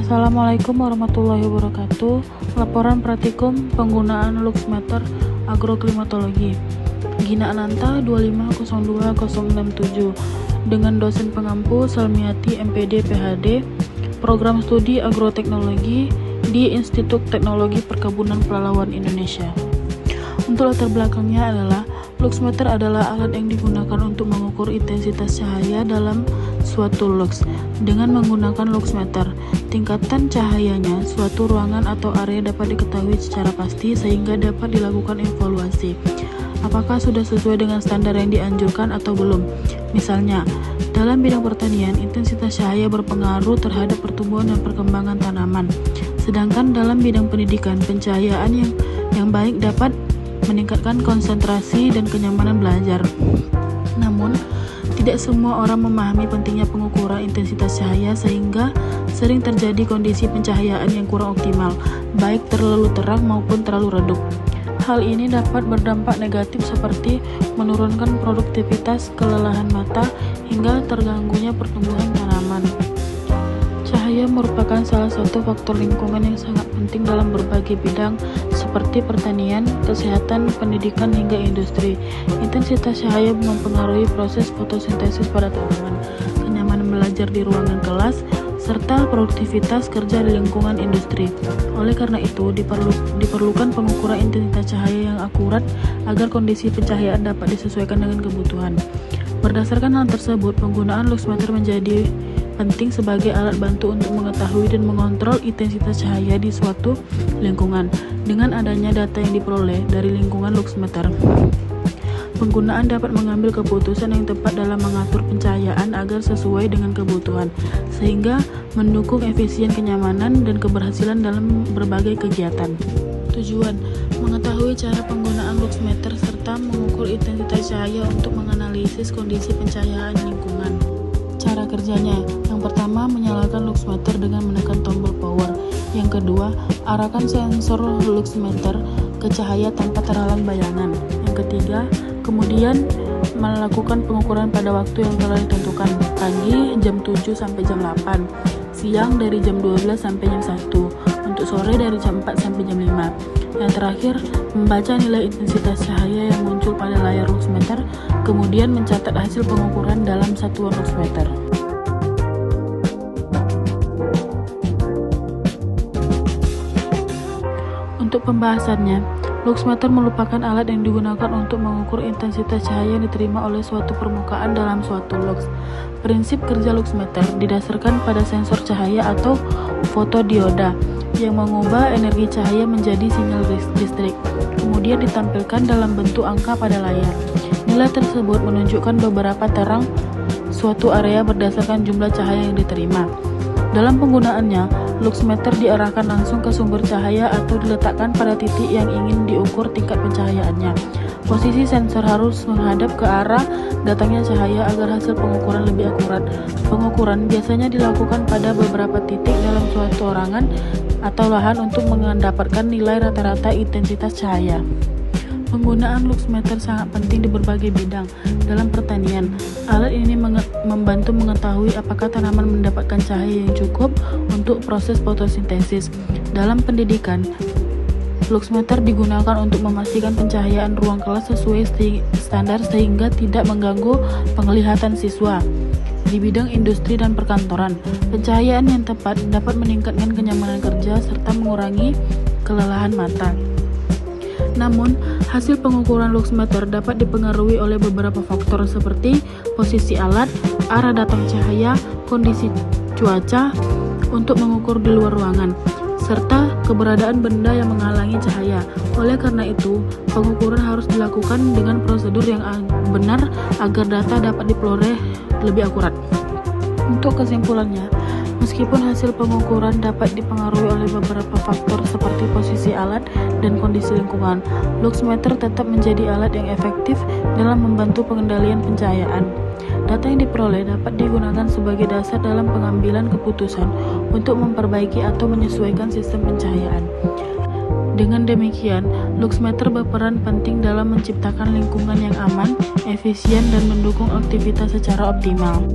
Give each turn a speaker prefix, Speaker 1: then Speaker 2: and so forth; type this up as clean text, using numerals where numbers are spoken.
Speaker 1: Assalamualaikum warahmatullahi wabarakatuh. Laporan praktikum penggunaan luxmeter agroklimatologi. Gina Ananta 2502067 dengan dosen pengampu Salmiati MPD PhD, Program Studi Agroteknologi di Institut Teknologi Perkebunan Pelalawan Indonesia. Untuk latar belakangnya adalah luxmeter adalah alat yang digunakan untuk mengukur intensitas cahaya dalam suatu lux. Dengan menggunakan luxmeter, tingkatan cahayanya suatu ruangan atau area dapat diketahui secara pasti sehingga dapat dilakukan evaluasi. Apakah sudah sesuai dengan standar yang dianjurkan atau belum? Misalnya, dalam bidang pertanian, intensitas cahaya berpengaruh terhadap pertumbuhan dan perkembangan tanaman. Sedangkan dalam bidang pendidikan, pencahayaan yang baik dapat meningkatkan konsentrasi dan kenyamanan belajar. Namun, tidak semua orang memahami pentingnya pengukuran intensitas cahaya sehingga sering terjadi kondisi pencahayaan yang kurang optimal, baik terlalu terang maupun terlalu redup. Hal ini dapat berdampak negatif seperti menurunkan produktivitas, kelelahan mata, hingga terganggunya pertumbuhan tanaman. Cahaya merupakan salah satu faktor lingkungan yang sangat penting dalam berbagai bidang seperti pertanian, kesehatan, pendidikan, hingga industri. Intensitas cahaya mempengaruhi proses fotosintesis pada tanaman, kenyamanan belajar di ruangan kelas, serta produktivitas kerja di lingkungan industri. Oleh karena itu, diperlukan pengukuran intensitas cahaya yang akurat agar kondisi pencahayaan dapat disesuaikan dengan kebutuhan. Berdasarkan hal tersebut, penggunaan luxmeter menjadi penting sebagai alat bantu untuk mengetahui dan mengontrol intensitas cahaya di suatu lingkungan. Dengan adanya data yang diperoleh dari lingkungan luxmeter, penggunaan dapat mengambil keputusan yang tepat dalam mengatur pencahayaan agar sesuai dengan kebutuhan, sehingga mendukung efisien kenyamanan dan keberhasilan dalam berbagai kegiatan. Tujuan: mengetahui cara penggunaan luxmeter serta mengukur intensitas cahaya untuk menganalisis kondisi pencahayaan lingkungan. Cara kerjanya: yang pertama, menyalakan luxmeter dengan menekan tombol power. Yang kedua, arahkan sensor luxmeter ke cahaya tanpa terhalang bayangan. Yang ketiga, kemudian melakukan pengukuran pada waktu yang telah ditentukan, pagi jam 7 sampai jam 8, siang dari jam 12 sampai jam 1, untuk sore dari jam 4 sampai jam 5. Yang terakhir, membaca nilai intensitas cahaya yang muncul pada layar luxmeter, kemudian mencatat hasil pengukuran dalam satuan luxmeter. Untuk pembahasannya, luxmeter merupakan alat yang digunakan untuk mengukur intensitas cahaya yang diterima oleh suatu permukaan dalam suatu lux. Prinsip kerja luxmeter didasarkan pada sensor cahaya atau fotodioda yang mengubah energi cahaya menjadi sinyal listrik, kemudian ditampilkan dalam bentuk angka pada layar. Nilai tersebut menunjukkan beberapa terang suatu area berdasarkan jumlah cahaya yang diterima. Dalam penggunaannya, luxmeter diarahkan langsung ke sumber cahaya atau diletakkan pada titik yang ingin diukur tingkat pencahayaannya. Posisi sensor harus menghadap ke arah datangnya cahaya agar hasil pengukuran lebih akurat. Pengukuran biasanya dilakukan pada beberapa titik dalam suatu ruangan atau lahan untuk mendapatkan nilai rata-rata intensitas cahaya. Penggunaan luxmeter sangat penting di berbagai bidang. Dalam pertanian, alat ini membantu mengetahui apakah tanaman mendapatkan cahaya yang cukup untuk proses fotosintesis. Dalam pendidikan, luxmeter digunakan untuk memastikan pencahayaan ruang kelas sesuai standar sehingga tidak mengganggu penglihatan siswa. Di bidang industri dan perkantoran, pencahayaan yang tepat dapat meningkatkan kenyamanan kerja serta mengurangi kelelahan mata. Namun, hasil pengukuran luxmeter dapat dipengaruhi oleh beberapa faktor seperti posisi alat, arah datang cahaya, kondisi cuaca untuk mengukur di luar ruangan, serta keberadaan benda yang menghalangi cahaya. Oleh karena itu, pengukuran harus dilakukan dengan prosedur yang benar agar data dapat diperoleh lebih akurat. Untuk kesimpulannya, meskipun hasil pengukuran dapat dipengaruhi oleh beberapa faktor seperti posisi alat dan kondisi lingkungan, luxmeter tetap menjadi alat yang efektif dalam membantu pengendalian pencahayaan. Data yang diperoleh dapat digunakan sebagai dasar dalam pengambilan keputusan untuk memperbaiki atau menyesuaikan sistem pencahayaan. Dengan demikian, luxmeter berperan penting dalam menciptakan lingkungan yang aman, efisien, dan mendukung aktivitas secara optimal.